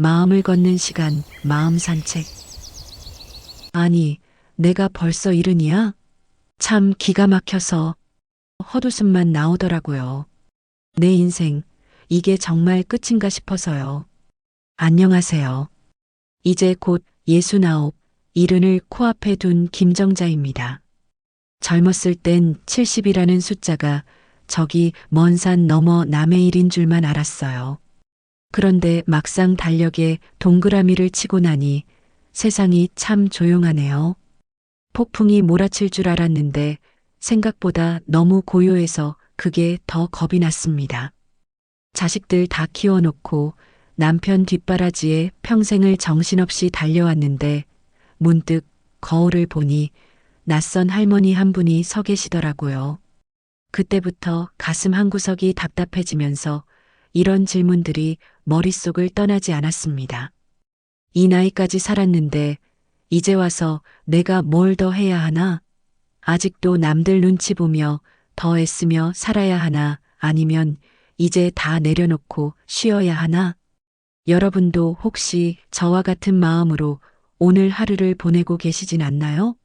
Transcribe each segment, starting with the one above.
마음을 걷는 시간, 마음 산책. 아니, 내가 벌써 이른이야? 참 기가 막혀서 헛웃음만 나오더라고요. 내 인생, 이게 정말 끝인가 싶어서요. 안녕하세요. 이제 곧 69, 이른을 코앞에 둔 김정자입니다. 젊었을 땐 70이라는 숫자가 저기 먼 산 너머 남의 일인 줄만 알았어요. 그런데 막상 달력에 동그라미를 치고 나니 세상이 참 조용하네요. 폭풍이 몰아칠 줄 알았는데 생각보다 너무 고요해서 그게 더 겁이 났습니다. 자식들 다 키워놓고 남편 뒷바라지에 평생을 정신없이 달려왔는데 문득 거울을 보니 낯선 할머니 한 분이 서 계시더라고요. 그때부터 가슴 한구석이 답답해지면서 이런 질문들이 머릿속을 떠나지 않았습니다. 이 나이까지 살았는데 이제 와서 내가 뭘 더 해야 하나? 아직도 남들 눈치 보며 더 애쓰며 살아야 하나? 아니면 이제 다 내려놓고 쉬어야 하나? 여러분도 혹시 저와 같은 마음으로 오늘 하루를 보내고 계시진 않나요?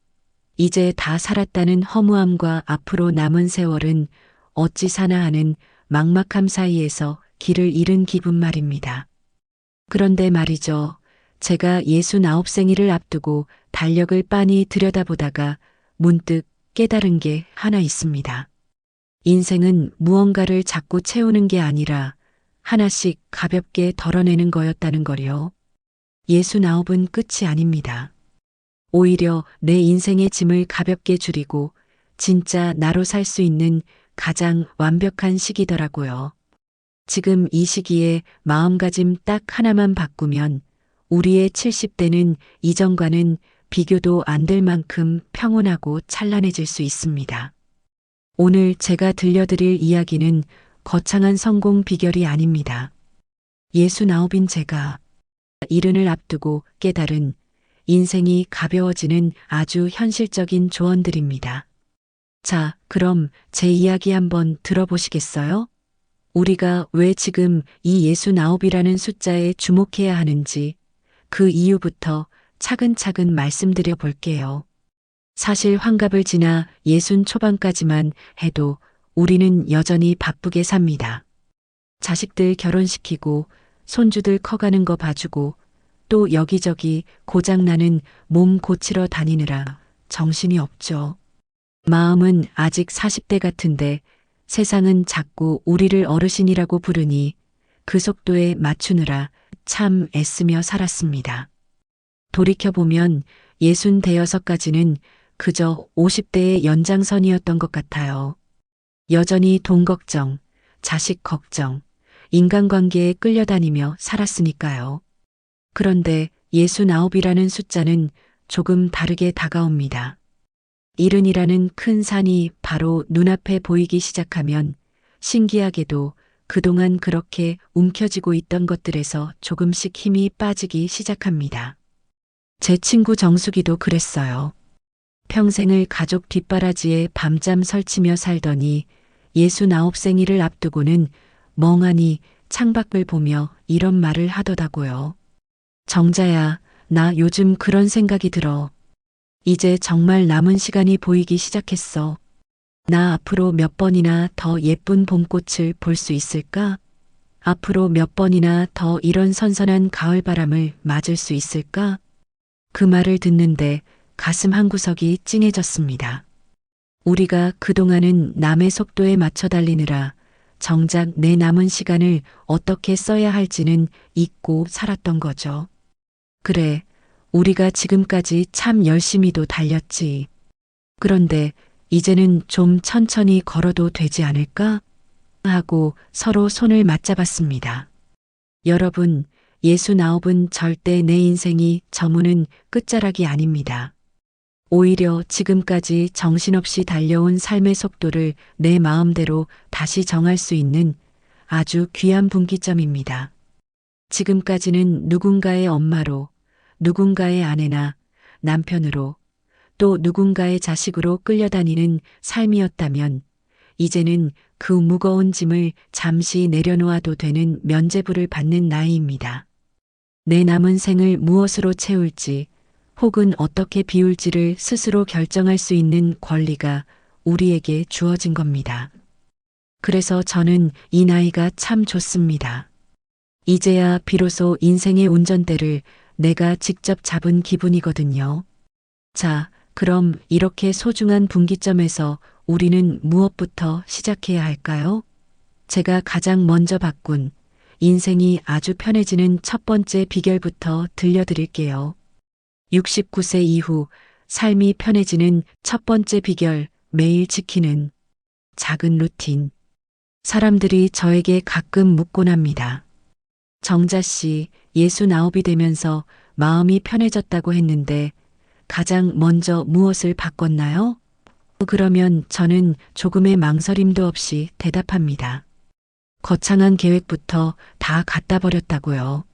이제 다 살았다는 허무함과 앞으로 남은 세월은 어찌 사나 하는 막막함 사이에서 길을 잃은 기분 말입니다. 그런데 말이죠. 제가 69생일을 앞두고 달력을 빤히 들여다보다가 문득 깨달은 게 하나 있습니다. 인생은 무언가를 자꾸 채우는 게 아니라 하나씩 가볍게 덜어내는 거였다는 거요. 69은 끝이 아닙니다. 오히려 내 인생의 짐을 가볍게 줄이고 진짜 나로 살 수 있는 가장 완벽한 시기더라고요. 지금 이 시기에 마음가짐 딱 하나만 바꾸면 우리의 70대는 이전과는 비교도 안 될 만큼 평온하고 찬란해질 수 있습니다. 오늘 제가 들려드릴 이야기는 거창한 성공 비결이 아닙니다. 69인 제가 이른을 앞두고 깨달은 인생이 가벼워지는 아주 현실적인 조언들입니다. 자, 그럼 제 이야기 한번 들어보시겠어요? 우리가 왜 지금 이 69이라는 숫자에 주목해야 하는지 그 이유부터 차근차근 말씀드려 볼게요. 사실 환갑을 지나 60 초반까지만 해도 우리는 여전히 바쁘게 삽니다. 자식들 결혼시키고 손주들 커가는 거 봐주고 또 여기저기 고장나는 몸 고치러 다니느라 정신이 없죠. 마음은 아직 40대 같은데 세상은 자꾸 우리를 어르신이라고 부르니 그 속도에 맞추느라 참 애쓰며 살았습니다. 돌이켜보면 60대여섯까지는 그저 50대의 연장선이었던 것 같아요. 여전히 돈 걱정, 자식 걱정, 인간관계에 끌려다니며 살았으니까요. 그런데 69이라는 숫자는 조금 다르게 다가옵니다. 이른이라는 큰 산이 바로 눈앞에 보이기 시작하면 신기하게도 그동안 그렇게 움켜쥐고 있던 것들에서 조금씩 힘이 빠지기 시작합니다. 제 친구 정숙이도 그랬어요. 평생을 가족 뒷바라지에 밤잠 설치며 살더니 69생일을 앞두고는 멍하니 창밖을 보며 이런 말을 하더라고요. 정자야, 나 요즘 그런 생각이 들어. 이제 정말 남은 시간이 보이기 시작했어. 나 앞으로 몇 번이나 더 예쁜 봄꽃을 볼 수 있을까? 앞으로 몇 번이나 더 이런 선선한 가을바람을 맞을 수 있을까? 그 말을 듣는데 가슴 한구석이 찡해졌습니다. 우리가 그동안은 남의 속도에 맞춰 달리느라 정작 내 남은 시간을 어떻게 써야 할지는 잊고 살았던 거죠. 그래, 우리가 지금까지 참 열심히도 달렸지. 그런데 이제는 좀 천천히 걸어도 되지 않을까? 하고 서로 손을 맞잡았습니다. 여러분, 69은 절대 내 인생이 저무는 끝자락이 아닙니다. 오히려 지금까지 정신없이 달려온 삶의 속도를 내 마음대로 다시 정할 수 있는 아주 귀한 분기점입니다. 지금까지는 누군가의 엄마로, 누군가의 아내나 남편으로, 또 누군가의 자식으로 끌려다니는 삶이었다면 이제는 그 무거운 짐을 잠시 내려놓아도 되는 면죄부를 받는 나이입니다. 내 남은 생을 무엇으로 채울지 혹은 어떻게 비울지를 스스로 결정할 수 있는 권리가 우리에게 주어진 겁니다. 그래서 저는 이 나이가 참 좋습니다. 이제야 비로소 인생의 운전대를 내가 직접 잡은 기분이거든요. 자, 그럼 이렇게 소중한 분기점에서 우리는 무엇부터 시작해야 할까요? 제가 가장 먼저 바꾼 인생이 아주 편해지는 첫 번째 비결부터 들려드릴게요. 69세 이후 삶이 편해지는 첫 번째 비결, 매일 지키는 작은 루틴. 사람들이 저에게 가끔 묻곤 합니다. 정자 씨, 69이 되면서 마음이 편해졌다고 했는데 가장 먼저 무엇을 바꿨나요? 그러면 저는 조금의 망설임도 없이 대답합니다. 거창한 계획부터 다 갖다 버렸다고요.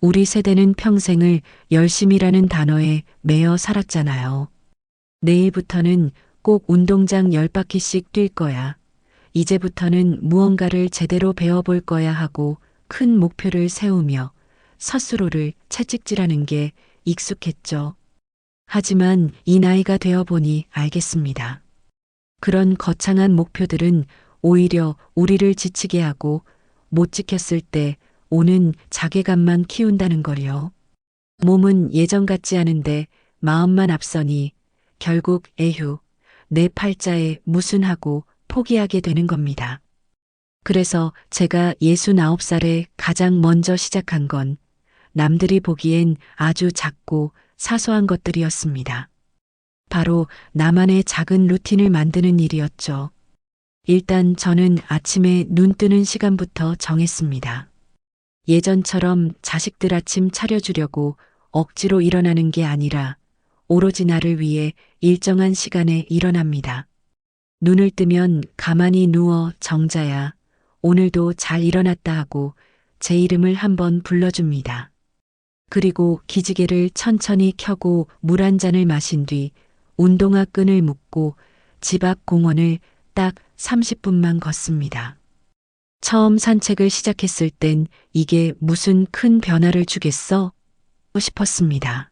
우리 세대는 평생을 열심이라는 단어에 매여 살았잖아요. 내일부터는 꼭 운동장 10바퀴씩 뛸 거야. 이제부터는 무언가를 제대로 배워볼 거야 하고 큰 목표를 세우며 스스로를 채찍질하는 게 익숙했죠. 하지만 이 나이가 되어 보니 알겠습니다. 그런 거창한 목표들은 오히려 우리를 지치게 하고 못 지켰을 때 오는 자괴감만 키운다는 걸요. 몸은 예전 같지 않은데 마음만 앞서니 결국 에휴, 내 팔자에 무슨 하고 포기하게 되는 겁니다. 그래서 제가 69살에 가장 먼저 시작한 건 남들이 보기엔 아주 작고 사소한 것들이었습니다. 바로 나만의 작은 루틴을 만드는 일이었죠. 일단 저는 아침에 눈 뜨는 시간부터 정했습니다. 예전처럼 자식들 아침 차려주려고 억지로 일어나는 게 아니라 오로지 나를 위해 일정한 시간에 일어납니다. 눈을 뜨면 가만히 누워 정자야, 오늘도 잘 일어났다 하고 제 이름을 한번 불러줍니다. 그리고 기지개를 천천히 켜고 물 한 잔을 마신 뒤 운동화 끈을 묶고 집 앞 공원을 딱 30분만 걷습니다. 처음 산책을 시작했을 땐 이게 무슨 큰 변화를 주겠어? 싶었습니다.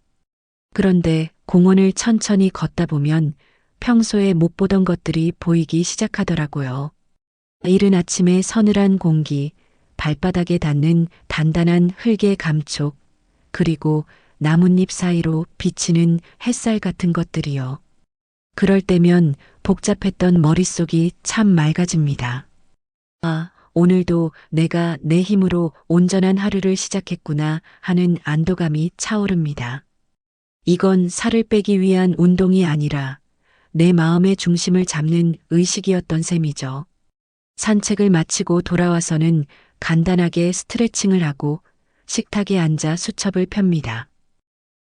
그런데 공원을 천천히 걷다 보면 평소에 못 보던 것들이 보이기 시작하더라고요. 이른 아침의 서늘한 공기, 발바닥에 닿는 단단한 흙의 감촉, 그리고 나뭇잎 사이로 비치는 햇살 같은 것들이요. 그럴 때면 복잡했던 머릿속이 참 맑아집니다. 아, 오늘도 내가 내 힘으로 온전한 하루를 시작했구나 하는 안도감이 차오릅니다. 이건 살을 빼기 위한 운동이 아니라 내 마음의 중심을 잡는 의식이었던 셈이죠. 산책을 마치고 돌아와서는 간단하게 스트레칭을 하고 식탁에 앉아 수첩을 펴니다.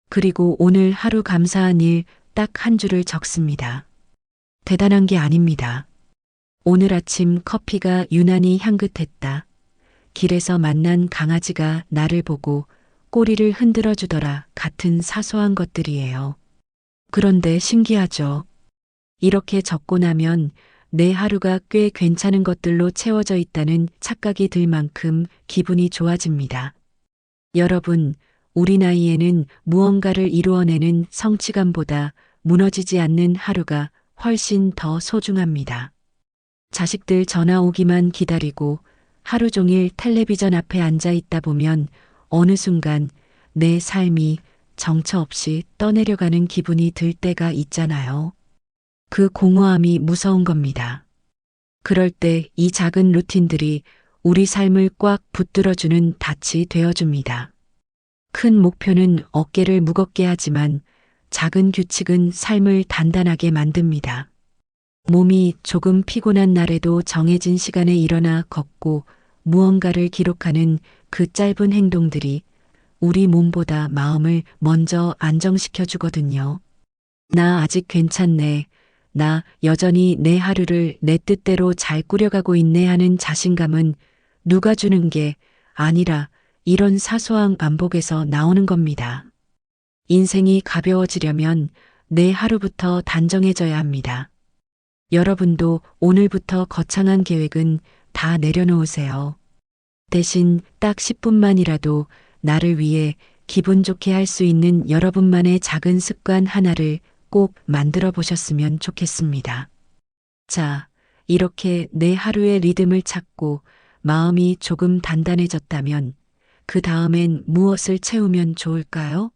그리고 오늘 하루 감사한 일 딱 한 줄을 적습니다. 대단한 게 아닙니다. 오늘 아침 커피가 유난히 향긋했다. 길에서 만난 강아지가 나를 보고 꼬리를 흔들어 주더라 같은 사소한 것들이에요. 그런데 신기하죠. 이렇게 적고 나면 내 하루가 꽤 괜찮은 것들로 채워져 있다는 착각이 들 만큼 기분이 좋아집니다. 여러분, 우리 나이에는 무언가를 이루어내는 성취감보다 무너지지 않는 하루가 훨씬 더 소중합니다. 자식들 전화 오기만 기다리고 하루 종일 텔레비전 앞에 앉아 있다 보면 어느 순간 내 삶이 정처 없이 떠내려가는 기분이 들 때가 있잖아요. 그 공허함이 무서운 겁니다. 그럴 때 이 작은 루틴들이 우리 삶을 꽉 붙들어주는 닻이 되어줍니다. 큰 목표는 어깨를 무겁게 하지만 작은 규칙은 삶을 단단하게 만듭니다. 몸이 조금 피곤한 날에도 정해진 시간에 일어나 걷고 무언가를 기록하는 그 짧은 행동들이 우리 몸보다 마음을 먼저 안정시켜 주거든요. 나 아직 괜찮네. 나 여전히 내 하루를 내 뜻대로 잘 꾸려가고 있네 하는 자신감은 누가 주는 게 아니라 이런 사소한 반복에서 나오는 겁니다. 인생이 가벼워지려면 내 하루부터 단정해져야 합니다. 여러분도 오늘부터 거창한 계획은 다 내려놓으세요. 대신 딱 10분만이라도 나를 위해 기분 좋게 할 수 있는 여러분만의 작은 습관 하나를 꼭 만들어 보셨으면 좋겠습니다. 자, 이렇게 내 하루의 리듬을 찾고 마음이 조금 단단해졌다면 그 다음엔 무엇을 채우면 좋을까요?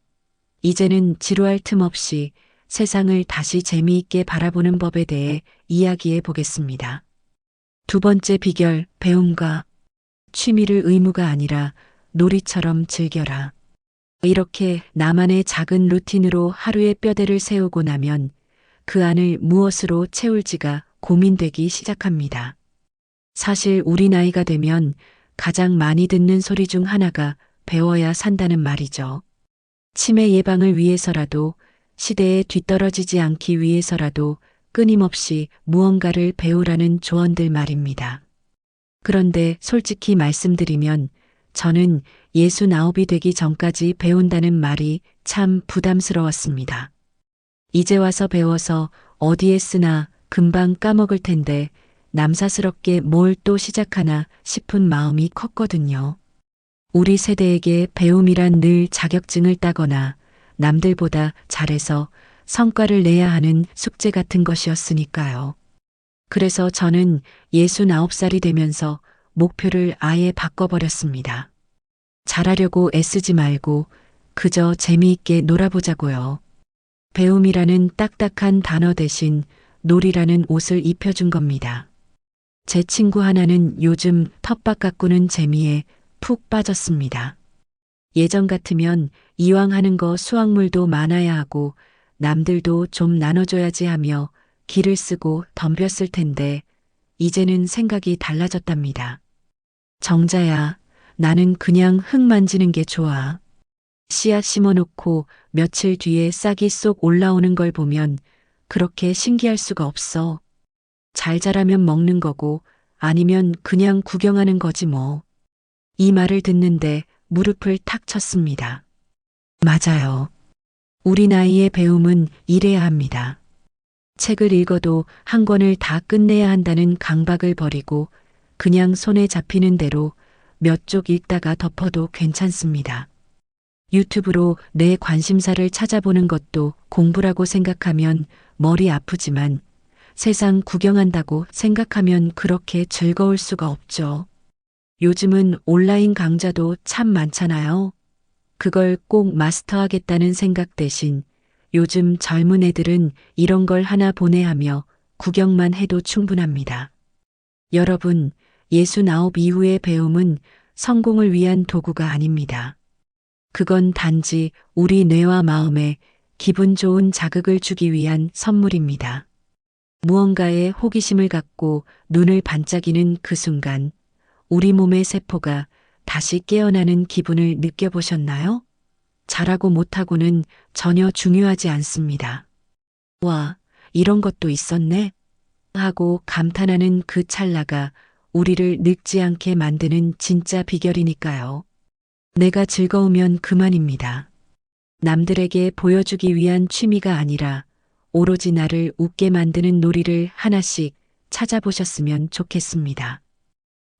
이제는 지루할 틈 없이 세상을 다시 재미있게 바라보는 법에 대해 이야기해 보겠습니다. 두 번째 비결, 배움과 취미를 의무가 아니라 놀이처럼 즐겨라. 이렇게 나만의 작은 루틴으로 하루의 뼈대를 세우고 나면 그 안을 무엇으로 채울지가 고민되기 시작합니다. 사실 우리 나이가 되면 가장 많이 듣는 소리 중 하나가 배워야 산다는 말이죠. 치매 예방을 위해서라도 시대에 뒤떨어지지 않기 위해서라도 끊임없이 무언가를 배우라는 조언들 말입니다. 그런데 솔직히 말씀드리면 저는 69이 되기 전까지 배운다는 말이 참 부담스러웠습니다. 이제 와서 배워서 어디에 쓰나 금방 까먹을 텐데 남사스럽게 뭘 또 시작하나 싶은 마음이 컸거든요. 우리 세대에게 배움이란 늘 자격증을 따거나 남들보다 잘해서 성과를 내야 하는 숙제 같은 것이었으니까요. 그래서 저는 69살이 되면서 목표를 아예 바꿔버렸습니다. 잘하려고 애쓰지 말고 그저 재미있게 놀아보자고요. 배움이라는 딱딱한 단어 대신 놀이라는 옷을 입혀준 겁니다. 제 친구 하나는 요즘 텃밭 가꾸는 재미에 푹 빠졌습니다. 예전 같으면 이왕 하는 거 수확물도 많아야 하고 남들도 좀 나눠줘야지 하며 기를 쓰고 덤볐을 텐데 이제는 생각이 달라졌답니다. 정자야, 나는 그냥 흙 만지는 게 좋아. 씨앗 심어놓고 며칠 뒤에 싹이 쏙 올라오는 걸 보면 그렇게 신기할 수가 없어. 잘 자라면 먹는 거고 아니면 그냥 구경하는 거지 뭐. 이 말을 듣는데 무릎을 탁 쳤습니다. 맞아요. 우리 나이의 배움은 이래야 합니다. 책을 읽어도 한 권을 다 끝내야 한다는 강박을 버리고 그냥 손에 잡히는 대로 몇 쪽 읽다가 덮어도 괜찮습니다. 유튜브로 내 관심사를 찾아보는 것도 공부라고 생각하면 머리 아프지만 세상 구경한다고 생각하면 그렇게 즐거울 수가 없죠. 요즘은 온라인 강좌도 참 많잖아요. 그걸 꼭 마스터하겠다는 생각 대신 요즘 젊은 애들은 이런 걸 하나 보내 하며 구경만 해도 충분합니다. 여러분, 69 이후의 배움은 성공을 위한 도구가 아닙니다. 그건 단지 우리 뇌와 마음에 기분 좋은 자극을 주기 위한 선물입니다. 무언가에 호기심을 갖고 눈을 반짝이는 그 순간 우리 몸의 세포가 다시 깨어나는 기분을 느껴보셨나요? 잘하고 못하고는 전혀 중요하지 않습니다. 와, 이런 것도 있었네? 하고 감탄하는 그 찰나가 우리를 늙지 않게 만드는 진짜 비결이니까요. 내가 즐거우면 그만입니다. 남들에게 보여주기 위한 취미가 아니라 오로지 나를 웃게 만드는 놀이를 하나씩 찾아보셨으면 좋겠습니다.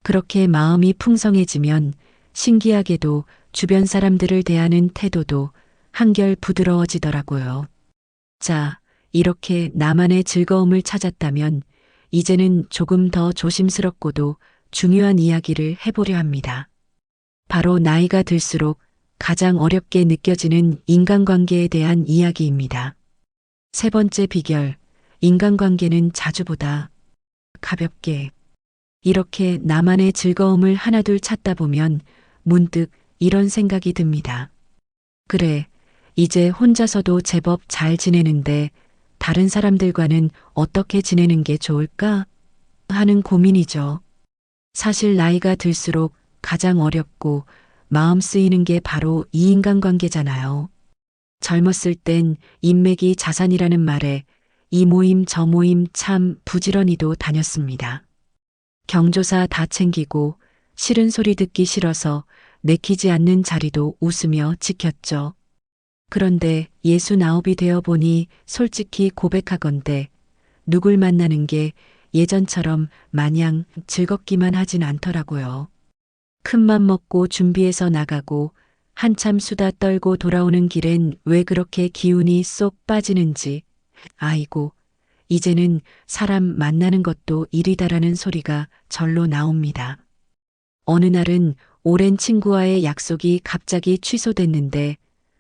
그렇게 마음이 풍성해지면 신기하게도 주변 사람들을 대하는 태도도 한결 부드러워지더라고요. 자, 이렇게 나만의 즐거움을 찾았다면 이제는 조금 더 조심스럽고도 중요한 이야기를 해보려 합니다. 바로 나이가 들수록 가장 어렵게 느껴지는 인간관계에 대한 이야기입니다. 세 번째 비결, 인간관계는 자주보다 가볍게. 이렇게 나만의 즐거움을 하나둘 찾다 보면 문득 이런 생각이 듭니다. 그래, 이제 혼자서도 제법 잘 지내는데 다른 사람들과는 어떻게 지내는 게 좋을까? 하는 고민이죠. 사실 나이가 들수록 가장 어렵고 마음 쓰이는 게 바로 이 인간관계잖아요. 젊었을 땐 인맥이 자산이라는 말에 이 모임 저 모임 참 부지런히도 다녔습니다. 경조사 다 챙기고 싫은 소리 듣기 싫어서 내키지 않는 자리도 웃으며 지켰죠. 그런데 69이 되어 보니 솔직히 고백하건대 누굴 만나는 게 예전처럼 마냥 즐겁기만 하진 않더라고요. 큰맘 먹고 준비해서 나가고 한참 수다 떨고 돌아오는 길엔 왜 그렇게 기운이 쏙 빠지는지, 아이고, 이제는 사람 만나는 것도 일이다라는 소리가 절로 나옵니다. 어느 날은 오랜 친구와의 약속이 갑자기 취소됐는데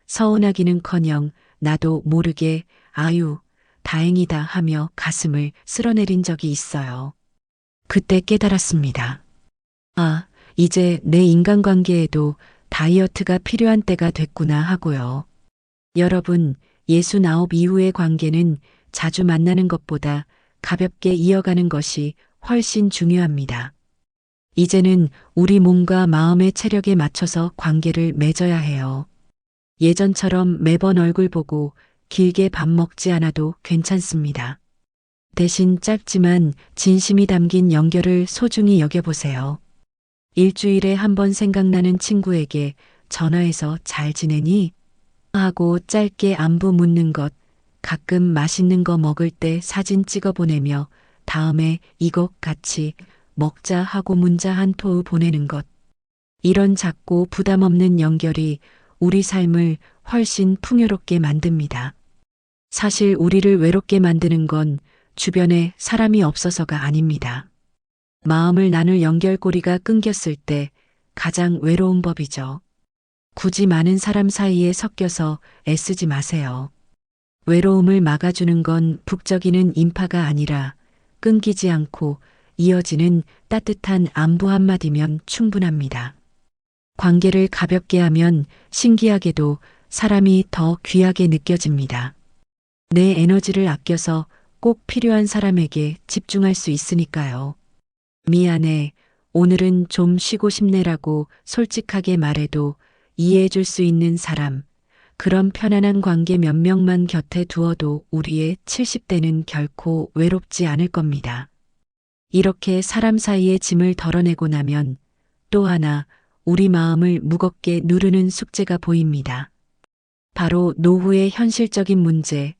서운하기는커녕 나도 모르게 아유, 다행이다 하며 가슴을 쓸어내린 적이 있어요. 그때 깨달았습니다. 아, 이제 내 인간관계에도 다이어트가 필요한 때가 됐구나 하고요. 여러분, 69 이후의 관계는 자주 만나는 것보다 가볍게 이어가는 것이 훨씬 중요합니다. 이제는 우리 몸과 마음의 체력에 맞춰서 관계를 맺어야 해요. 예전처럼 매번 얼굴 보고 길게 밥 먹지 않아도 괜찮습니다. 대신 짧지만 진심이 담긴 연결을 소중히 여겨보세요. 일주일에 한 번 생각나는 친구에게 전화해서 잘 지내니? 하고 짧게 안부 묻는 것, 가끔 맛있는 거 먹을 때 사진 찍어 보내며 다음에 이것 같이 먹자 하고 문자 한 토 보내는 것. 이런 작고 부담 없는 연결이 우리 삶을 훨씬 풍요롭게 만듭니다. 사실 우리를 외롭게 만드는 건 주변에 사람이 없어서가 아닙니다. 마음을 나눌 연결고리가 끊겼을 때 가장 외로운 법이죠. 굳이 많은 사람 사이에 섞여서 애쓰지 마세요. 외로움을 막아주는 건 북적이는 인파가 아니라 끊기지 않고 이어지는 따뜻한 안부 한마디면 충분합니다. 관계를 가볍게 하면 신기하게도 사람이 더 귀하게 느껴집니다. 내 에너지를 아껴서 꼭 필요한 사람에게 집중할 수 있으니까요. 미안해, 오늘은 좀 쉬고 싶네라고 솔직하게 말해도 이해해 줄 수 있는 사람, 그런 편안한 관계 몇 명만 곁에 두어도 우리의 70대는 결코 외롭지 않을 겁니다. 이렇게 사람 사이의 짐을 덜어내고 나면 또 하나 우리 마음을 무겁게 누르는 숙제가 보입니다. 바로 노후의 현실적인 문제,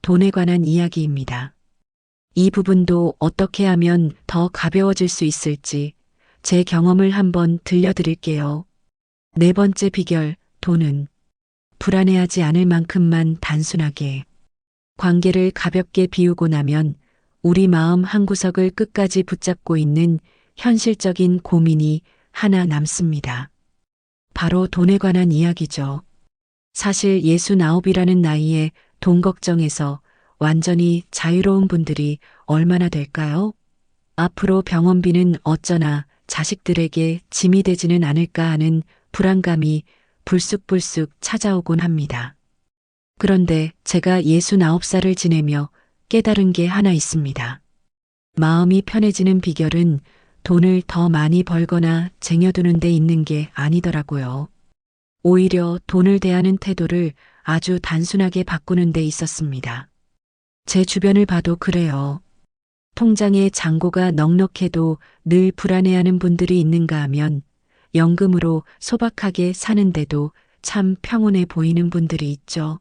돈에 관한 이야기입니다. 이 부분도 어떻게 하면 더 가벼워질 수 있을지 제 경험을 한번 들려드릴게요. 네 번째 비결, 돈은 불안해하지 않을 만큼만 단순하게. 관계를 가볍게 비우고 나면 우리 마음 한구석을 끝까지 붙잡고 있는 현실적인 고민이 하나 남습니다. 바로 돈에 관한 이야기죠. 사실 69이라는 나이에 돈 걱정에서 완전히 자유로운 분들이 얼마나 될까요? 앞으로 병원비는 어쩌나 자식들에게 짐이 되지는 않을까 하는 불안감이 불쑥불쑥 찾아오곤 합니다. 그런데 제가 69살을 지내며 깨달은 게 하나 있습니다. 마음이 편해지는 비결은 돈을 더 많이 벌거나 쟁여두는 데 있는 게 아니더라고요. 오히려 돈을 대하는 태도를 아주 단순하게 바꾸는 데 있었습니다. 제 주변을 봐도 그래요. 통장에 잔고가 넉넉해도 늘 불안해하는 분들이 있는가 하면 연금으로 소박하게 사는데도 참 평온해 보이는 분들이 있죠.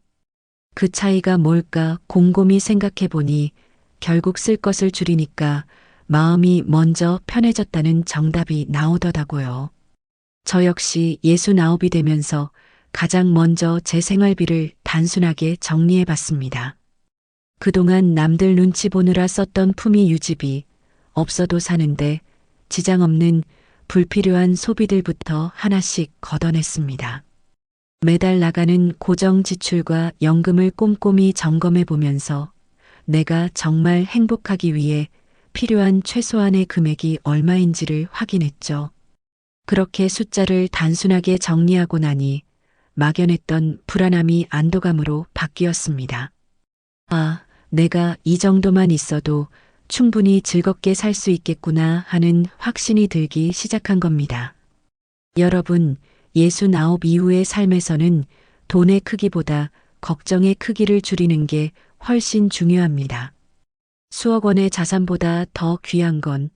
그 차이가 뭘까 곰곰이 생각해 보니 결국 쓸 것을 줄이니까 마음이 먼저 편해졌다는 정답이 나오더라고요. 저 역시 69이 되면서 가장 먼저 제 생활비를 단순하게 정리해 봤습니다. 그동안 남들 눈치 보느라 썼던 품위 유지비, 없어도 사는데 지장 없는 불필요한 소비들부터 하나씩 걷어냈습니다. 매달 나가는 고정 지출과 연금을 꼼꼼히 점검해 보면서 내가 정말 행복하기 위해 필요한 최소한의 금액이 얼마인지를 확인했죠. 그렇게 숫자를 단순하게 정리하고 나니 막연했던 불안함이 안도감으로 바뀌었습니다. 아, 내가 이 정도만 있어도 충분히 즐겁게 살 수 있겠구나 하는 확신이 들기 시작한 겁니다. 여러분, 69 이후의 삶에서는 돈의 크기보다 걱정의 크기를 줄이는 게 훨씬 중요합니다. 수억 원의 자산보다 더 귀한 건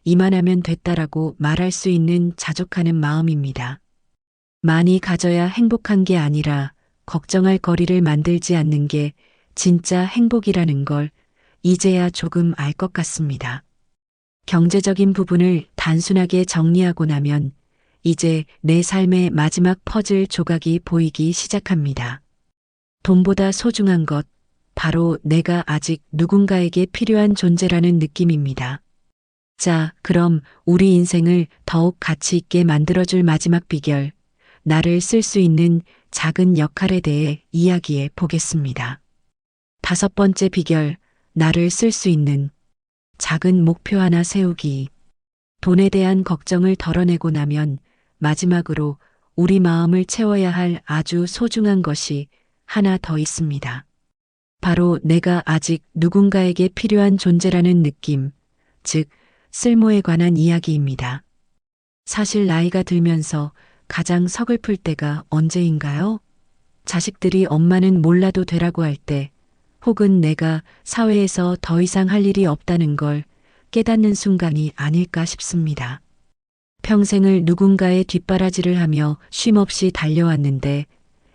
이만하면 됐다라고 말할 수 있는 자족하는 마음입니다. 많이 가져야 행복한 게 아니라 걱정할 거리를 만들지 않는 게 진짜 행복이라는 걸 이제야 조금 알 것 같습니다. 경제적인 부분을 단순하게 정리하고 나면 이제 내 삶의 마지막 퍼즐 조각이 보이기 시작합니다. 돈보다 소중한 것, 바로 내가 아직 누군가에게 필요한 존재라는 느낌입니다. 자, 그럼 우리 인생을 더욱 가치 있게 만들어줄 마지막 비결, 나를 쓸 수 있는 작은 역할에 대해 이야기해 보겠습니다. 5번째 비결, 나를 쓸 수 있는 작은 목표 하나 세우기. 돈에 대한 걱정을 덜어내고 나면 마지막으로 우리 마음을 채워야 할 아주 소중한 것이 하나 더 있습니다. 바로 내가 아직 누군가에게 필요한 존재라는 느낌, 즉, 쓸모에 관한 이야기입니다. 사실 나이가 들면서 가장 서글플 때가 언제인가요? 자식들이 엄마는 몰라도 되라고 할 때, 혹은 내가 사회에서 더 이상 할 일이 없다는 걸 깨닫는 순간이 아닐까 싶습니다. 평생을 누군가의 뒷바라지를 하며 쉼없이 달려왔는데,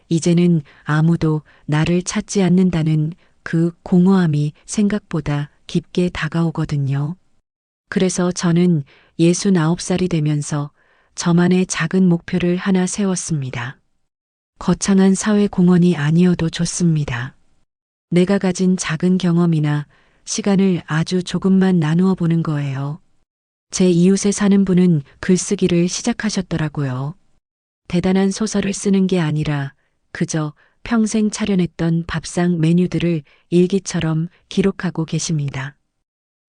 이제는 아무도 나를 찾지 않는다는 그 공허함이 생각보다 깊게 다가오거든요. 그래서 저는 69살이 되면서 저만의 작은 목표를 하나 세웠습니다. 거창한 사회 공헌이 아니어도 좋습니다. 내가 가진 작은 경험이나 시간을 아주 조금만 나누어 보는 거예요. 제 이웃에 사는 분은 글쓰기를 시작하셨더라고요. 대단한 소설을 쓰는 게 아니라 그저 평생 차려냈던 밥상 메뉴들을 일기처럼 기록하고 계십니다.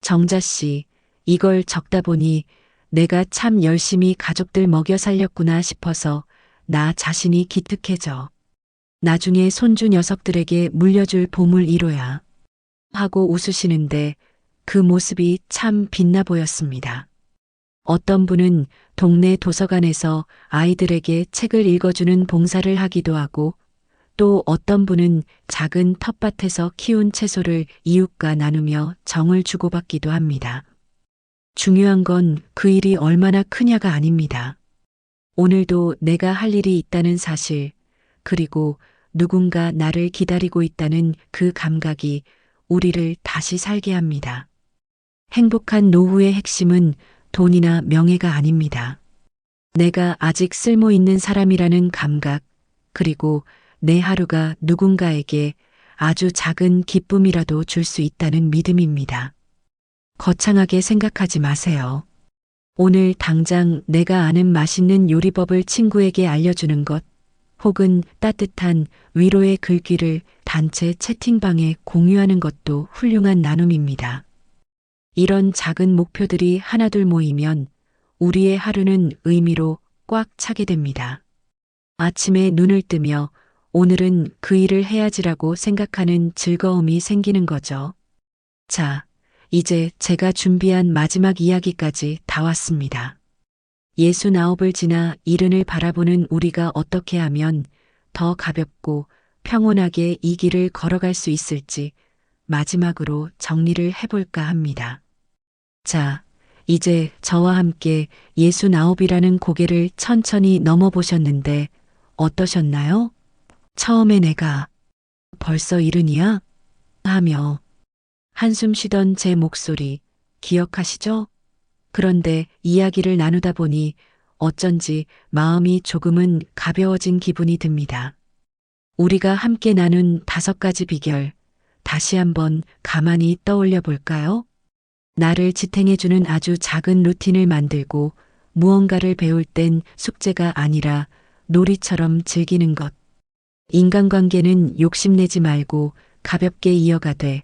정자 씨, 이걸 적다 보니 내가 참 열심히 가족들 먹여 살렸구나 싶어서 나 자신이 기특해져. 나중에 손주 녀석들에게 물려줄 보물 1호야. 하고 웃으시는데 그 모습이 참 빛나 보였습니다. 어떤 분은 동네 도서관에서 아이들에게 책을 읽어주는 봉사를 하기도 하고 또 어떤 분은 작은 텃밭에서 키운 채소를 이웃과 나누며 정을 주고받기도 합니다. 중요한 건 그 일이 얼마나 크냐가 아닙니다. 오늘도 내가 할 일이 있다는 사실, 그리고 누군가 나를 기다리고 있다는 그 감각이 우리를 다시 살게 합니다. 행복한 노후의 핵심은 돈이나 명예가 아닙니다. 내가 아직 쓸모 있는 사람이라는 감각, 그리고 내 하루가 누군가에게 아주 작은 기쁨이라도 줄 수 있다는 믿음입니다. 거창하게 생각하지 마세요. 오늘 당장 내가 아는 맛있는 요리법을 친구에게 알려주는 것, 혹은 따뜻한 위로의 글귀를 단체 채팅방에 공유하는 것도 훌륭한 나눔입니다. 이런 작은 목표들이 하나둘 모이면 우리의 하루는 의미로 꽉 차게 됩니다. 아침에 눈을 뜨며 오늘은 그 일을 해야지라고 생각하는 즐거움이 생기는 거죠. 자, 이제 제가 준비한 마지막 이야기까지 다 왔습니다. 69을 지나 이른을 바라보는 우리가 어떻게 하면 더 가볍고 평온하게 이 길을 걸어갈 수 있을지 마지막으로 정리를 해볼까 합니다. 자, 이제 저와 함께 69이라는 고개를 천천히 넘어보셨는데 어떠셨나요? 처음에 내가 벌써 이른이야? 하며 한숨 쉬던 제 목소리 기억하시죠? 그런데 이야기를 나누다 보니 어쩐지 마음이 조금은 가벼워진 기분이 듭니다. 우리가 함께 나눈 5가지 비결, 다시 한번 가만히 떠올려 볼까요? 나를 지탱해주는 아주 작은 루틴을 만들고 무언가를 배울 땐 숙제가 아니라 놀이처럼 즐기는 것. 인간관계는 욕심내지 말고 가볍게 이어가되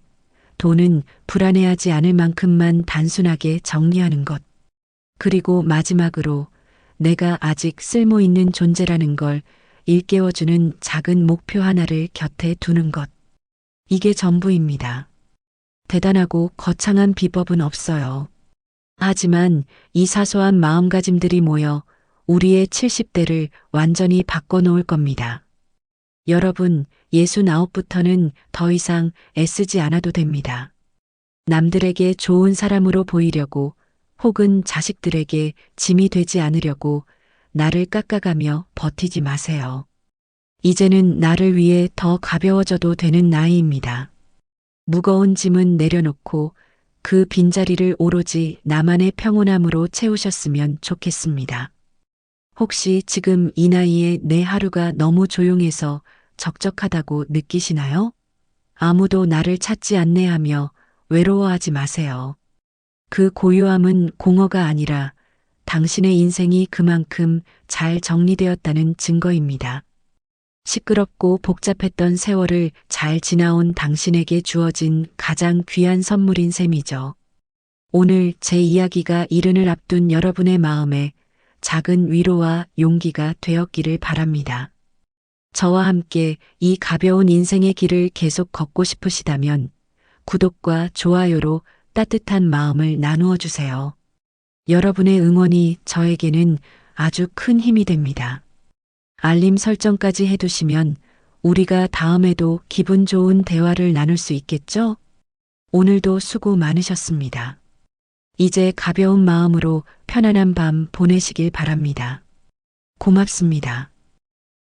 돈은 불안해하지 않을 만큼만 단순하게 정리하는 것. 그리고 마지막으로 내가 아직 쓸모 있는 존재라는 걸 일깨워주는 작은 목표 하나를 곁에 두는 것. 이게 전부입니다. 대단하고 거창한 비법은 없어요. 하지만 이 사소한 마음가짐들이 모여 우리의 70대를 완전히 바꿔놓을 겁니다. 여러분, 69부터는 더 이상 애쓰지 않아도 됩니다. 남들에게 좋은 사람으로 보이려고 혹은 자식들에게 짐이 되지 않으려고 나를 깎아가며 버티지 마세요. 이제는 나를 위해 더 가벼워져도 되는 나이입니다. 무거운 짐은 내려놓고 그 빈자리를 오로지 나만의 평온함으로 채우셨으면 좋겠습니다. 혹시 지금 이 나이에 내 하루가 너무 조용해서 적적하다고 느끼시나요? 아무도 나를 찾지 않네 하며 외로워하지 마세요. 그 고요함은 공허가 아니라 당신의 인생이 그만큼 잘 정리되었다는 증거입니다. 시끄럽고 복잡했던 세월을 잘 지나온 당신에게 주어진 가장 귀한 선물인 셈이죠. 오늘 제 이야기가 이른을 앞둔 여러분의 마음에 작은 위로와 용기가 되었기를 바랍니다. 저와 함께 이 가벼운 인생의 길을 계속 걷고 싶으시다면 구독과 좋아요로 따뜻한 마음을 나누어 주세요. 여러분의 응원이 저에게는 아주 큰 힘이 됩니다. 알림 설정까지 해두시면 우리가 다음에도 기분 좋은 대화를 나눌 수 있겠죠? 오늘도 수고 많으셨습니다. 이제 가벼운 마음으로 편안한 밤 보내시길 바랍니다. 고맙습니다.